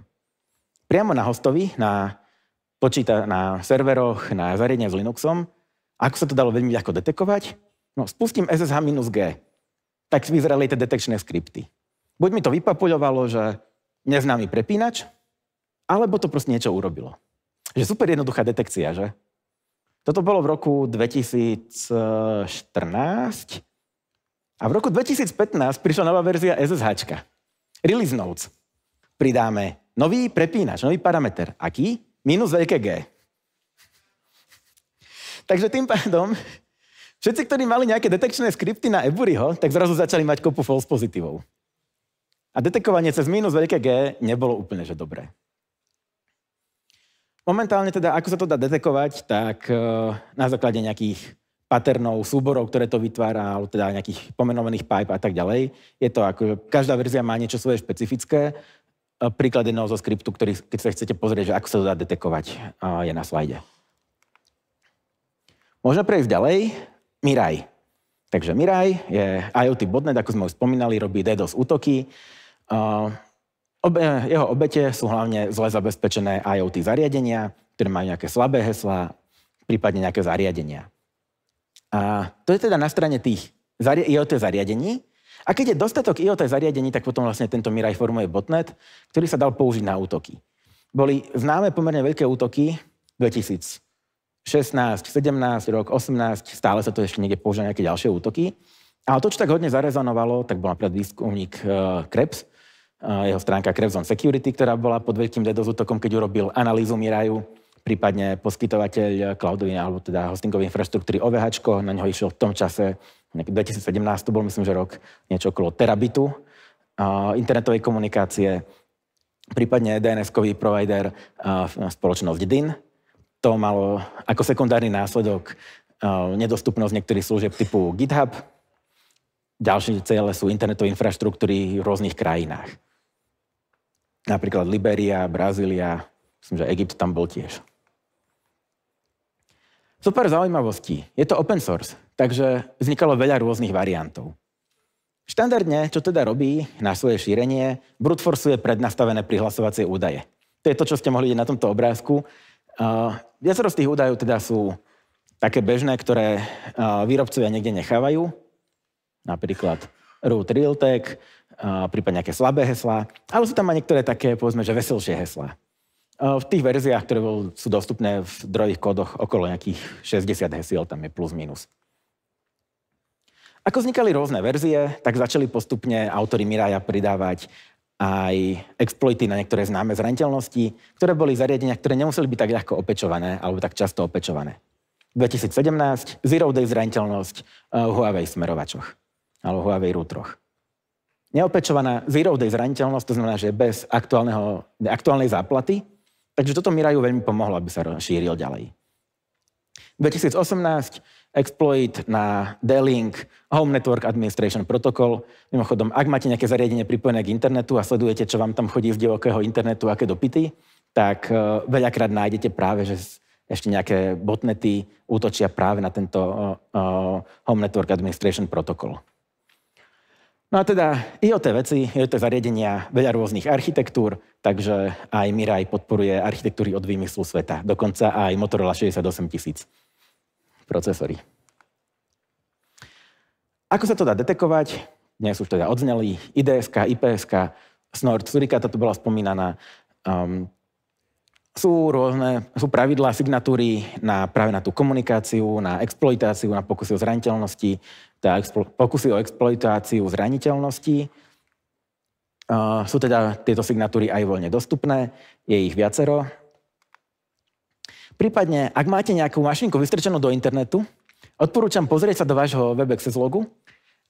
Priamo na hostovi, na serveroch, na zariadeniach s Linuxom, ako sa to dalo veľmi ľahko detekovať? No, spustím SSH-G, tak vyzerali tie detekčné skripty. Buď mi to vypapuľovalo, že neznámy prepínač, alebo to proste niečo urobilo. Že super jednoduchá detekcia, že? Toto bolo v roku 2014 a v roku 2015 prišla nová verzia SSH. Release notes. Pridáme nový prepínač, nový parameter. Aký? Minus veľké G. Takže tým pádom všetci, ktorí mali nejaké detekčné skripty na Eburiho, tak zrazu začali mať kopu false pozitívov. A detekovanie cez minus veľké G nebolo úplne že dobré. Momentálne teda, ako sa to dá detekovať, tak na základe nejakých patternov, súborov, ktoré to vytvára, alebo teda nejakých pomenovaných pipe a tak ďalej. Je to ako, každá verzia má niečo svoje špecifické. Príklad jedného zo skriptu, ktorý, keď sa chcete pozrieť, že ako sa to dá detekovať, je na slajde. Môžeme prejsť ďalej. Mirai. Takže Mirai je IoT botnet, ako sme už spomínali, robí DDoS útoky. Jeho obete sú hlavne zle zabezpečené IoT zariadenia, ktoré majú nejaké slabé heslá, prípadne nejaké zariadenia. A to je teda na strane tých IoT zariadení. A keď je dostatok IoT zariadení, tak potom vlastne tento Mirai formuje botnet, ktorý sa dal použiť na útoky. Boli známe pomerne veľké útoky 2016, 17, rok 18, stále sa to ešte niekde používa nejaké ďalšie útoky. Ale to, čo tak hodne zarezonovalo, tak bol napríklad výskumník Krebs, jeho stránka Krebs on Security, ktorá bola pod veľkým DDoS útokom, keď urobil analýzu Miraju, prípadne poskytovateľ cloudovej alebo teda hostingovej infraštruktúry OVH, na neho išiel v tom čase, 2017 to bol myslím, že rok, niečo okolo terabitu internetovej komunikácie, prípadne DNS-kový provider spoločnosť DIN. To malo ako sekundárny následok nedostupnosť niektorých služieb typu GitHub. Ďalšie ciele sú internetové infraštruktúry v rôznych krajinách. Napríklad Liberia, Brazília, myslím, že Egypt tam bol tiež. Super zaujímavostí. Je to open source, takže vznikalo veľa rôznych variantov. Štandardne, čo teda robí na svoje šírenie, brute forceuje prednastavené prihlasovacie údaje. To je to, čo ste mohli vidieť na tomto obrázku. Viacero z tých údajov teda sú také bežné, ktoré výrobcovia niekde nechávajú. Napríklad root realtek, prípadne nejaké slabé heslá, ale sú tam aj niektoré také, povedzme, že veselšie heslá. V tých verziách, ktoré sú dostupné v zdrojových kódoch, okolo nejakých 60 hesiel, tam je plus minus. Ako vznikali rôzne verzie, tak začali postupne autori Miraja pridávať aj exploity na niektoré známe zraniteľnosti, ktoré boli zariadenia, ktoré nemuseli byť tak ľahko opečované alebo tak často opečované. 2017 Zero Day zraniteľnosť v Huawei smerovačoch alebo Huawei routeroch. Neopečovaná Zero Day zraniteľnosť, to znamená, že bez aktuálnej záplaty, takže toto Miraju veľmi pomohlo, aby sa šíril ďalej. 2018 exploit na D-Link Home Network Administration Protocol. Mimochodom, ak máte nejaké zariadenie pripojené k internetu a sledujete, čo vám tam chodí z divokého internetu, aké dopity, tak veľakrát nájdete práve, že ešte nejaké botnety útočia práve na tento Home Network Administration Protocol. No a teda IoT veci, IoT zariadenia, veľa rôznych architektúr, takže aj Mirai podporuje architektúry od výmyslu sveta. Dokonca aj Motorola 68000 procesory. Ako sa to dá detekovať? Dnes už teda odzneli IDS-ka, IPS-ka, Snort, Suricata to bola spomínaná. Sú pravidlá, signatúry práve na tú komunikáciu, na exploitáciu, na pokusy o zraniteľnosti, teda pokusy o exploitáciu zraniteľnosti. Sú teda tieto signatúry aj voľne dostupné, je ich viacero. Prípadne, ak máte nejakú mašinku vystrčenú do internetu, odporúčam pozrieť sa do vášho WebAccess logu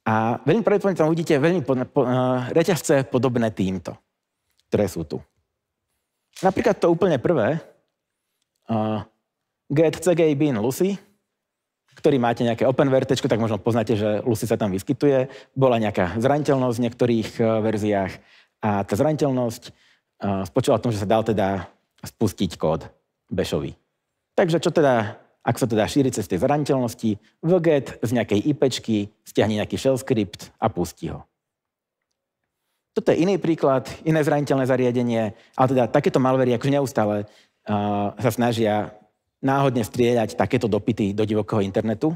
a veľmi pravdepodobne tam uvidíte reťazce podobné týmto, ktoré sú tu. Napríklad to úplne prvé, get CG bin Lucy, ktorý máte nejaké OpenWrt, tak možno poznáte, že Lucy sa tam vyskytuje. Bola nejaká zraniteľnosť v niektorých verziách a tá zraniteľnosť spočívala v tom, že sa dal teda spustiť kód bashový. Takže čo teda, ak sa teda šíri cez tie zraniteľnosti, wget z nejakej IPčky stiahne nejaký shell script a pustí ho. Toto je iný príklad, iné zraniteľné zariadenie, ale teda takéto malvery akože neustále sa snažia náhodne strieľať takéto dopity do divokého internetu.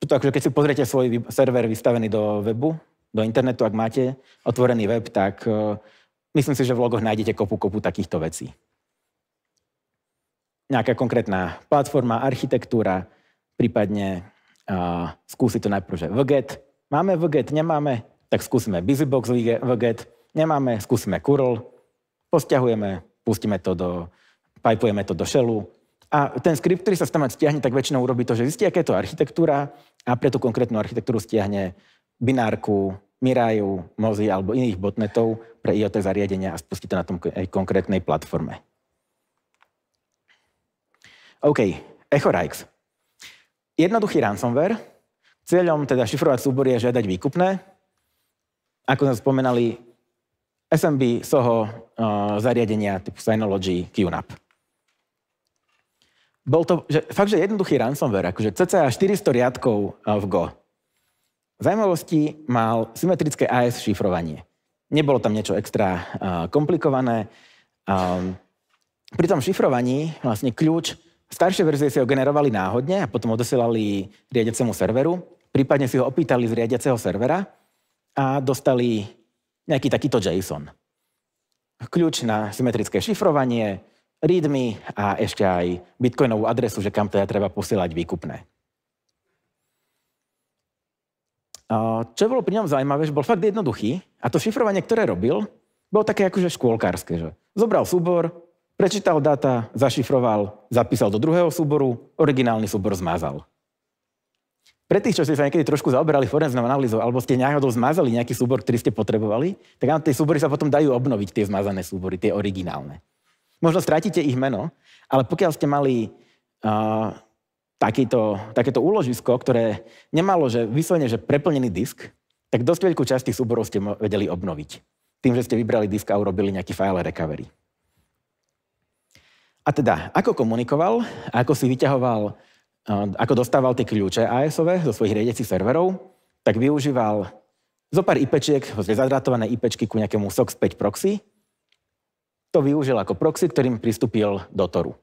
Toto akože keď si pozriete svoj server vystavený do webu, do internetu, ak máte otvorený web, tak myslím si, že v logoch nájdete kopu takýchto vecí. Nejaká konkrétna platforma, architektúra, prípadne skúsiť to najprv, že wget. Máme wget, nemáme, tak skúsime busybox wget, nemáme, skúsime curl, posťahujeme, pustíme to pipujeme to do shellu a ten skript, ktorý sa tam stiahne, tak väčšinou urobí to, že zistí, aká je to architektúra a pre tú konkrétnu architektúru stiahne binárku, Miraju, Mozy alebo iných botnetov pre IoT zariadenia a spustí to na tom konkrétnej platforme. OK, EchoRax. Jednoduchý ransomware. Cieľom teda šifrovať súbory je žiadať výkupné. Ako sme spomenali, SMB, SOHO, zariadenia typu Synology, QNAP. Bol to fakt, že jednoduchý ransomware, akože cca 400 riadkov v Go. V zaujímavosti mal symetrické AES šifrovanie. Nebolo tam niečo extra komplikované. Pri tom šifrovaní vlastne kľúč staršie verzie si ho generovali náhodne a potom odosielali riadiacemu serveru, prípadne si ho opýtali z riadiaceho servera a dostali nejaký takýto JSON. Kľúč na symetrické šifrovanie, readme a ešte aj bitcoinovú adresu, že kam teda treba posielať výkupné. Čo bolo pri ňom zaujímavé, že bol fakt jednoduchý a to šifrovanie, ktoré robil, bolo také akože škôlkárske, že zobral súbor, prečítal dáta, zašifroval, zapísal do druhého súboru, originálny súbor zmazal. Pre tých, čo ste sa niekedy trošku zaoberali forenznou analýzou, alebo ste náhodou zmazali nejaký súbor, ktorý ste potrebovali, tak áno, tie súbory sa potom dajú obnoviť, tie zmazané súbory, tie originálne. Možno strátite ich meno, ale pokiaľ ste mali takéto úložisko, ktoré nemalo vyslovene, že preplnený disk, tak dosť veľkú časť tých súborov ste vedeli obnoviť. Tým, že ste vybrali disk a urobili nejaký file recovery. A teda, ako komunikoval, ako si vyťahoval, ako dostával tie kľúče AES-ové zo svojich riadiacich serverov, tak využíval zopár IPčiek, zadrátované IPčky ku nejakému SOX 5 proxy. To využil ako proxy, ktorým pristúpil do Toru.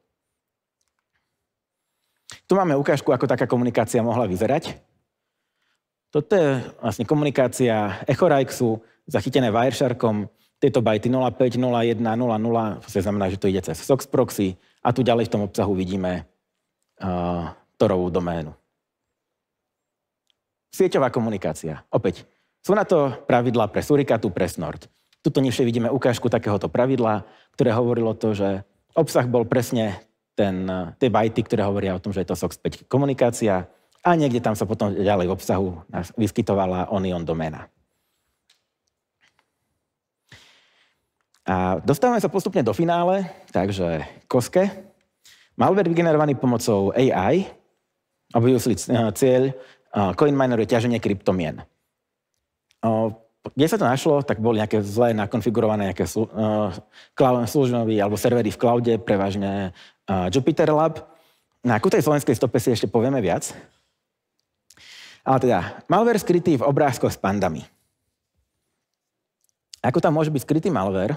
Tu máme ukážku, ako taká komunikácia mohla vyzerať. Toto je vlastne komunikácia EchoRaxu zachytené Wiresharkom. Tieto bajty 05, 01, 00, to znamená, že to ide cez SOX proxy a tu ďalej v tom obsahu vidíme Torovú doménu. Sieťová komunikácia. Opäť, sú na to pravidlá pre Suricatu, pre Snort. Tuto nižšie vidíme ukážku takéhoto pravidla, ktoré hovorilo to, že obsah bol presne tie bajty, ktoré hovoria o tom, že je to SOX 5 komunikácia a niekde tam sa potom ďalej v obsahu vyskytovala Onion doména. A dostávame sa postupne do finále, takže koske. Malware vygenerovaný pomocou AI, Obviously cieľ CoinMiner je ťaženie kryptomien. Kde sa to našlo, tak boli nejaké zlé nakonfigurované nejaké služby alebo servery v cloude, prevažne Jupyter Lab. Na ku tej slovenskej stope si ešte povieme viac. Ale teda, malware skrytý v obrázkoch s pandami. Ako tam môže byť skrytý malware?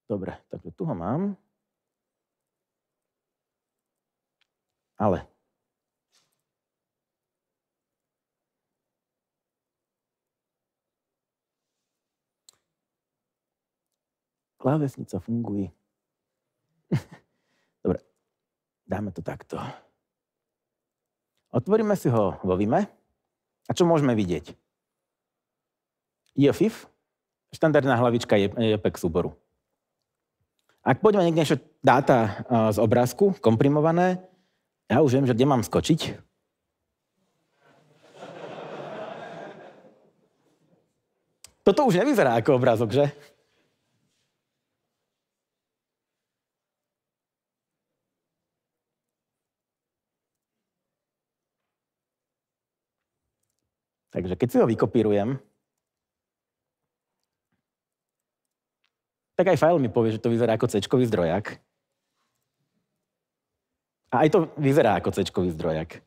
Dobre, takže tu ho mám. Ale klávesnica funguje. Dobre, dáme to takto. Otvoríme si ho vo Vime. A čo môžeme vidieť? EFIF, štandardná hlavička JPEG súboru. Ak poďme niekde dáta z obrázku, komprimované, ja už viem, že kde mám skočiť. Toto už nevyzerá ako obrázok, že? Takže keď si ho vykopírujem, tak aj file mi povie, že to vyzerá ako C-čkový zdrojak. A aj to vyzerá ako C-čkový zdrojak.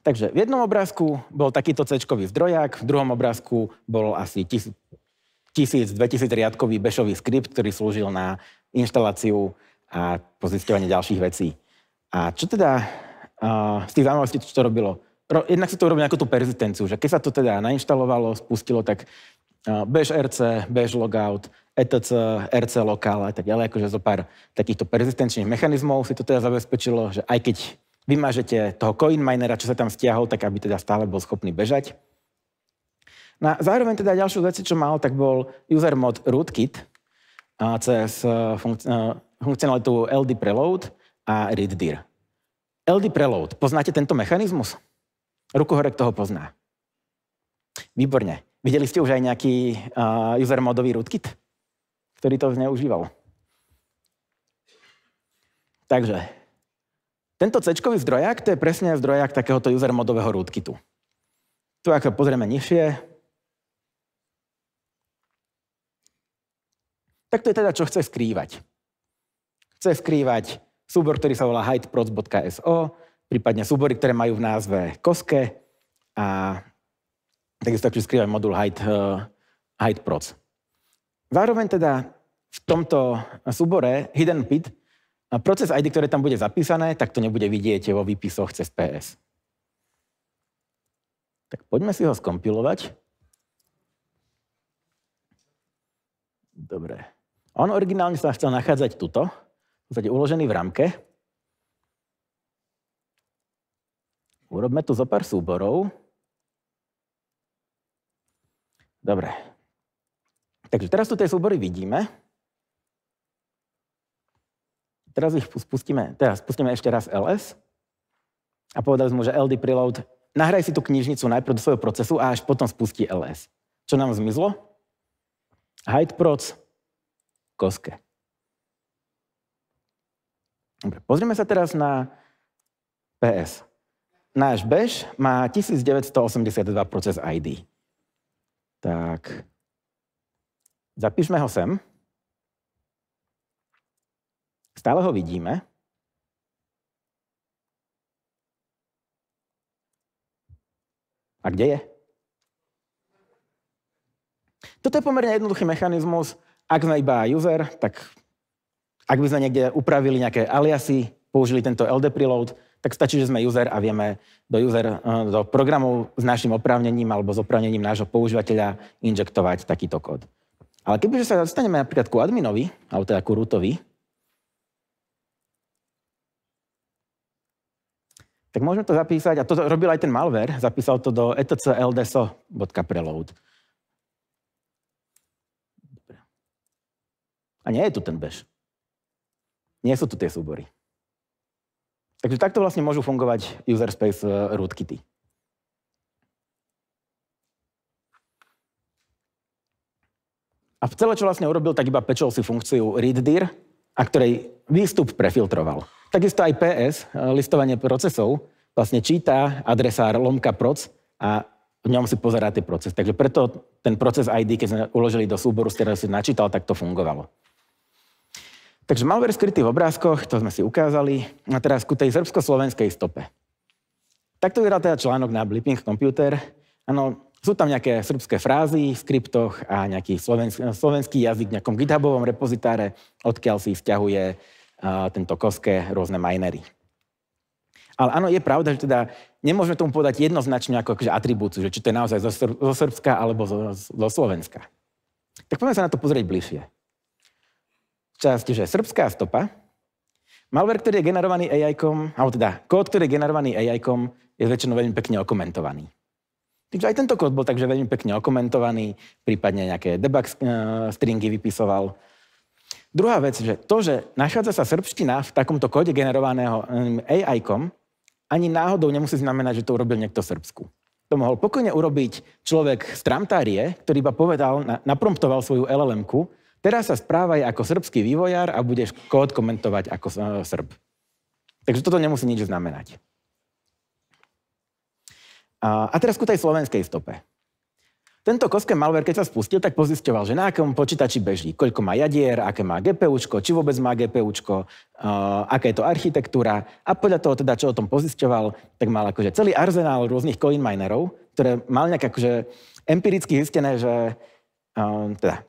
Takže v jednom obrázku bol takýto C-čkový zdrojak, v druhom obrázku bol asi 1000-2000 riadkový bashový skript, ktorý slúžil na inštaláciu a pozisťovanie ďalších vecí. A čo teda z tých zaujímavostí čo to robilo? Jednak si to robí nejakú tú persistenciu, že keď sa to teda nainštalovalo, spustilo, tak bash RC, bash logout, etc, RC lokál a tak ďalej, akože zo pár takýchto persistenčných mechanizmov si to teda zabezpečilo, že aj keď vymažete toho CoinMinera, čo sa tam stiahol, tak aby teda stále bol schopný bežať. No a zároveň teda ďalšiu vec, čo mal, tak bol user mod rootkit cez funkcionalitu LD preload a readdir. LD preload, poznáte tento mechanizmus? Rukohorek toho pozná. Výborne. Videli ste už aj nejaký user modový rootkit, ktorý to zneužíval? Takže, tento C-čkový zdrojak, to je presne zdrojak takéhoto user modového rootkitu. Tu, ak sa pozrieme nižšie, tak to je teda, čo chce skrývať. Chce skrývať súbor, ktorý sa volá hideproc.so, prípadne súbory, ktoré majú v názve koske a takisto tak skrývať modul hideproc. Zároveň teda v tomto súbore hidden pid proces ID, ktoré tam bude zapísané, tak to nebude vidieť vo výpisoch cez PS. Tak poďme si ho skompilovať. Dobre. On originálne sa chcel nachádzať tuto, uložený v ramke. Urobme tu zo pár súborov. Dobre. Takže teraz tu tie súbory vidíme. Teraz ich spustíme ešte raz ls a povedali sme, že LD preload, nahraj si tú knižnicu najprv do svojho procesu a až potom spustí ls. Čo nám zmizlo? Hideproc, koske. Dobre, pozrieme sa teraz na PS. Náš bash má 1982 proces ID. Tak, zapíšme ho sem. Stále ho vidíme. A kde je? Toto je pomerne jednoduchý mechanizmus. Ak sme iba user, tak ak by sme niekde upravili nejaké aliasy, použili tento LD preload, tak stačí, že sme user a vieme do programov s našim oprávnením alebo s oprávnením nášho používateľa injektovať takýto kód. Ale kebyže sa dostaneme napríklad ku adminovi, alebo teda ku rootovi, tak môžeme to zapísať, a to robil aj ten malware, zapísal to do etc.ldso.preload. A nie je tu ten bash. Nie sú tu tie súbory. Takže takto vlastne môžu fungovať user space rootkity. A celé, čo vlastne urobil, tak iba pečol si funkciu readdir, a ktorej výstup prefiltroval. Takisto aj PS, listovanie procesov, vlastne číta adresár /proc a v ňom si pozerá tie procesy. Takže preto ten proces ID, keď sme uložili do súboru, z ktorého si načítal, tak to fungovalo. Takže malware skrytý v obrázkoch, to sme si ukázali. A teraz ku tej srbsko-slovenskej stope. Takto vyzerá teda článok na Blipping Computer. Áno, sú tam nejaké srbské frázy v skriptoch a nejaký slovenský jazyk v nejakom GitHubovom repozitáre, odkiaľ si vzťahuje tento koske rôzne minery. Ale áno, je pravda, že teda nemôžeme tomu povedať jednoznačne ako atribúciu, že či to je naozaj zo Srbska alebo zo Slovenska. Tak poďme sa na to pozrieť bližšie. Časť, že srbská stopa, malware, ktorý je generovaný AI-kom, alebo teda kód, ktorý je generovaný AI-kom, je väčšinou veľmi pekne okomentovaný. Takže aj tento kód bol takže veľmi pekne okomentovaný, prípadne nejaké debug stringy vypisoval. Druhá vec, že to, že nachádza sa srbština v takomto kóde generovaného AI-kom, ani náhodou nemusí znamenať, že to urobil niekto v Srbsku. To mohol pokojne urobiť človek z Tramtárie, ktorý iba povedal, napromptoval svoju LLM-ku, teraz sa správaj ako srbský vývojár a budeš kód komentovať ako Srb. Takže toto nemusí nič znamenať. A teraz ku tej slovenskej stope. Tento koske malware, keď sa spustil, tak pozisťoval, že na akom počítači beží, koľko má jadier, aké má GPUčko, či vôbec má GPUčko, aká je to architektúra. A podľa toho, teda, čo o tom pozisťoval, tak mal akože celý arzenál rôznych coin minerov, ktoré mal nejak akože empiricky zistené, že teda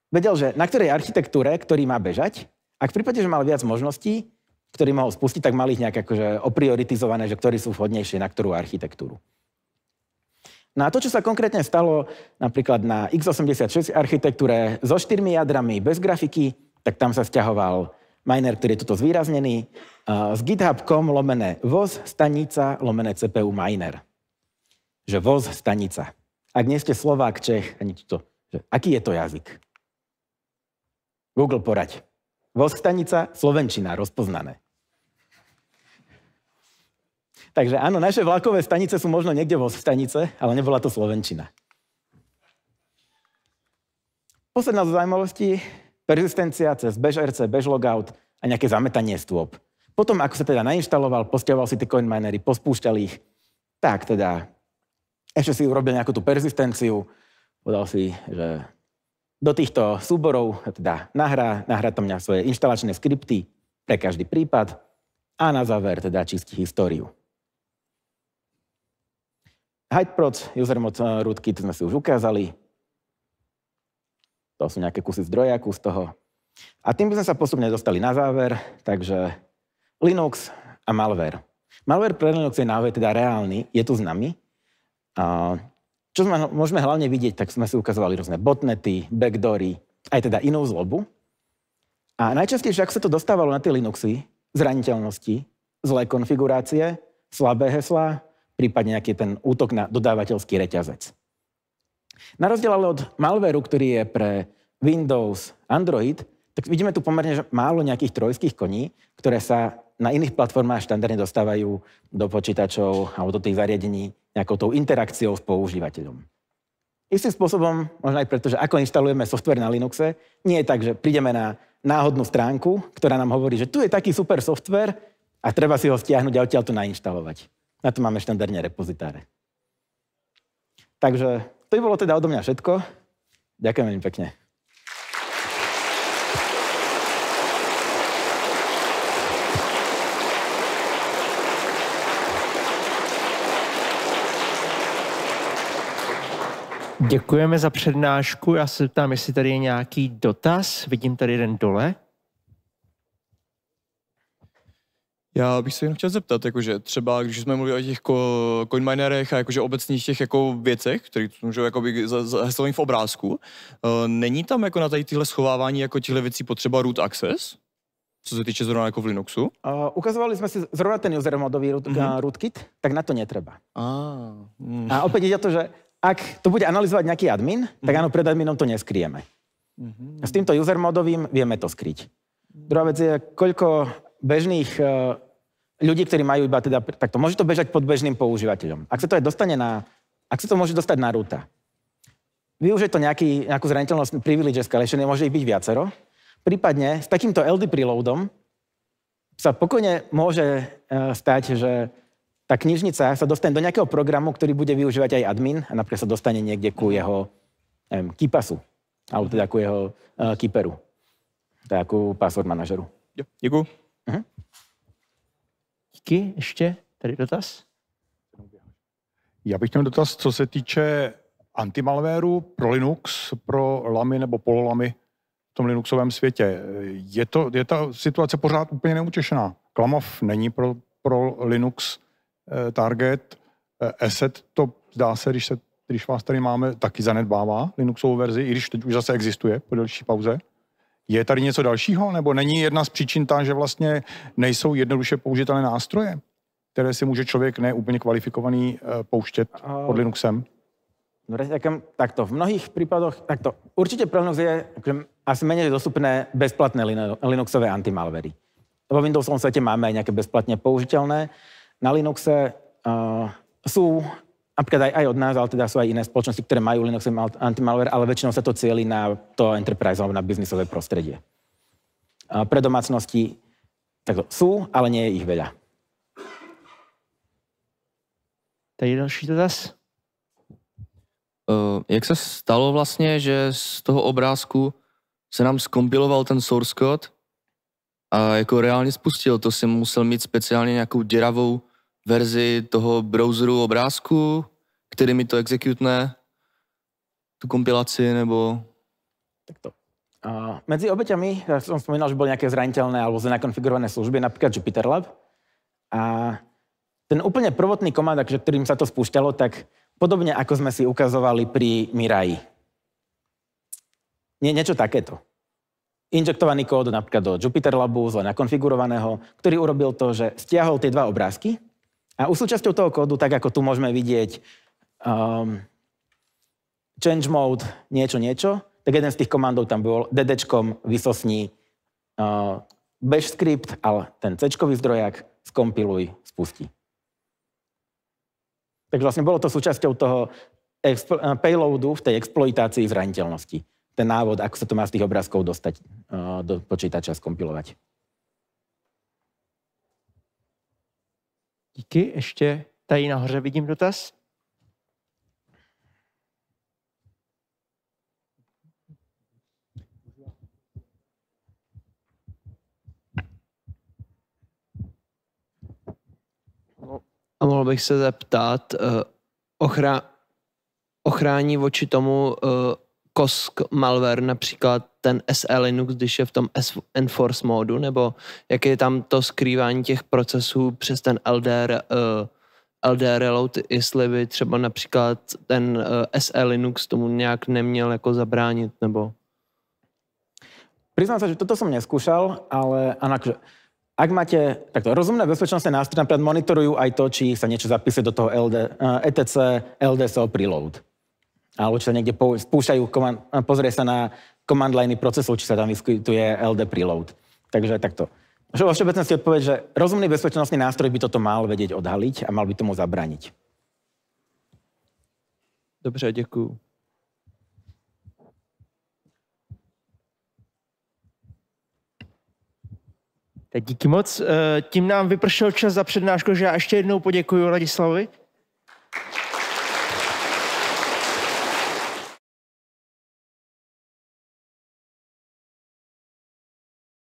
vedel, že na ktorej architektúre, ktorý má bežať, a v prípade, že mal viac možností, ktorý mohol spustiť, tak mal ich nejak akože oprioritizované, že ktorí sú vhodnejšie na ktorú architektúru. No a to, čo sa konkrétne stalo napríklad na x86 architektúre so 4 jadrami bez grafiky, tak tam sa sťahoval miner, ktorý je tuto zvýraznený, z github.com/voz stanica /CPU miner. Že voz stanica. Ak nie ste Slovák, Čech, ani to, že aký je to jazyk? Google poraď. Voz stanica, slovenčina, rozpoznané. Takže áno, naše vlakové stanice sú možno niekde vo stanice, ale nebola to slovenčina. Posledná zo zaujímavosti, persistencia cez bežRC, bežlogout a nejaké zametanie stôp. Potom, ako sa teda nainštaloval, posťahoval si tie coin minery, pospúšťal ich, tak teda ešte si urobil nejakú tú persistenciu, povedal si, že do týchto súborov teda nahrá tam svoje inštalačné skripty pre každý prípad a na záver teda čistí históriu. Hideproc, usermod rootkit sme si už ukázali. To sú nejaké kusy zdrojaku z toho. A tým by sme sa postupne dostali na záver, takže Linux a malware. Malware pre Linux je naozaj teda reálny, je tu s nami. Čo môžeme hlavne vidieť, tak sme si ukazovali rôzne botnety, backdoory, aj teda inú zlobu. A najčastejšie, ako sa to dostávalo na tie Linuxy, zraniteľnosti, zlé konfigurácie, slabé heslá, prípadne nejaký ten útok na dodávateľský reťazec. Na rozdiel ale od malwareu, ktorý je pre Windows, Android, tak vidíme tu pomerne málo nejakých trojských koní, ktoré sa na iných platformách štandardne dostávajú do počítačov alebo do tých zariadení nejakou tou interakciou s používateľom. Istým spôsobom, možno aj preto, že ako inštalujeme software na Linuxe, nie je tak, že prídeme na náhodnú stránku, ktorá nám hovorí, že tu je taký super software a treba si ho stiahnuť a odtiaľ to nainštalovať. Na to máme štandardne repozitáre. Takže to by bolo teda odo mňa všetko. Ďakujem veľmi pekne.
Děkujeme za přednášku. Já se ptám, jestli tady je nějaký dotaz. Vidím tady jeden dole.
Já bych se jen chtěl zeptat, jakože třeba, když jsme mluvili o těch coin minerech a jakože obecných těch jako věcech, které můžou jakoby zaheslovat v obrázku, není tam jako na tyhle schovávání jako těchto věcí potřeba root access? Co se týče zrovna jako v Linuxu?
Ukazovali sme si zrovna ten user-modový rootkit, tak na to netreba. A opäť ide o to, že ak to bude analyzovať nejaký admin, tak áno, pred adminom to neskryjeme. S týmto user-modovým vieme to skryť. Druhá vec je, koľko bežných ľudí, ktorí majú iba teda takto. Môže to bežať pod bežným používateľom. Ak sa to môže dostať na rúta. Využiť to nejakú zraniteľnosť privilege escalation, môže ich byť viacero. Prípadne s takýmto LD preloadom sa pokojne môže stať, že tá knižnica sa dostane do nejakého programu, ktorý bude využívať aj admin a napríklad sa dostane niekde ku jeho KeePassu, alebo teda ku jeho Keeperu, teda ku password manažeru.
Děkuju.
Díky. Ještě tady dotaz?
Já bych měl dotaz, co se týče antimalvéru pro Linux, pro lamy nebo pololamy v tom Linuxovém světě. Je ta situace pořád úplně neutěšená. Klamov není pro Linux target. Asset to zdá se, když vás tady máme, taky zanedbává Linuxovou verzi, i když teď už zase existuje po delší pauze. Je tady něco dalšího, nebo není jedna z příčin ta, že vlastně nejsou jednoduše použitelné nástroje, které si může člověk neúplně kvalifikovaný pouštět pod Linuxem?
Takto, v mnohých prípadoch, takto, určite pre Linux je asi menej dostupné bezplatné Linuxové antimalvery. Vo Windowsovom svete máme aj nejaké bezplatne použiteľné. Na Linuxe sú napríklad aj od nás, ale teda sú aj iné spoločnosti, ktoré majú Linuxový antimalware, ale väčšinou sa to cieli na to enterprise alebo na biznisové prostredie. Pre domácnosti takto sú, ale nie je ich veľa.
Tady další dotaz.
Jak se stalo vlastně, že z toho obrázku se nám skompiloval ten source code a jako reálně spustil? To si musel mít speciálně nějakou děravou verzi toho browseru obrázku, který mi to exekutne, tu kompilaci, nebo...
Takto. Medzi obeťami, ja som spomínal, že boli nejaké zraniteľné alebo nakonfigurované služby, napríklad JupyterLab. A ten úplne prvotný komand, ktorým sa to spúšťalo, tak podobne ako sme si ukazovali pri Mirai. Niečo takéto. Injektovaný kód napríklad do JupyterLabu, zle nakonfigurovaného, ktorý urobil to, že stiahol tie dva obrázky a súčasťou toho kódu, tak ako tu môžeme vidieť change mode, niečo, tak jeden z tých komandov tam bol ddčkom vysosni bash script, ale ten C-čkový zdrojak skompiluj, spustí. Takže vlastne bolo to súčasťou toho payloadu v tej exploitácii zraniteľnosti. Ten návod, ako sa to má z tých obrázkov dostať do počítača, skompilovať.
Díky. Ještě tady nahoře vidím dotaz.
A mohl bych se zeptat, ochrání voči tomu COSC malware, například ten SE Linux, když je v tom enforce módu, nebo jak je tam to skrývání těch procesů přes ten LDR reload, jestli by třeba například ten SE Linux tomu nějak neměl jako zabránit, nebo...
Priznám sa, že toto som neskúšal, ale ak máte takto rozumné bezpečnostné nástroje, napríklad monitorujú aj to, či sa niečo zapíše do toho etc LDSO preload. Alebo či sa niekde spúšťajú, pozrie sa na command line procesov, či sa tam vyskytuje LD preload. Takže takto. Vo všeobecnosti odpoveď, že rozumný bezpečnostný nástroj by toto mal vedieť odhaliť a mal by tomu zabrániť.
Dobře, děkuju.
Tak díky moc. Tím nám vypršel čas za přednášku, že já ještě jednou poděkuji Ladislavovi.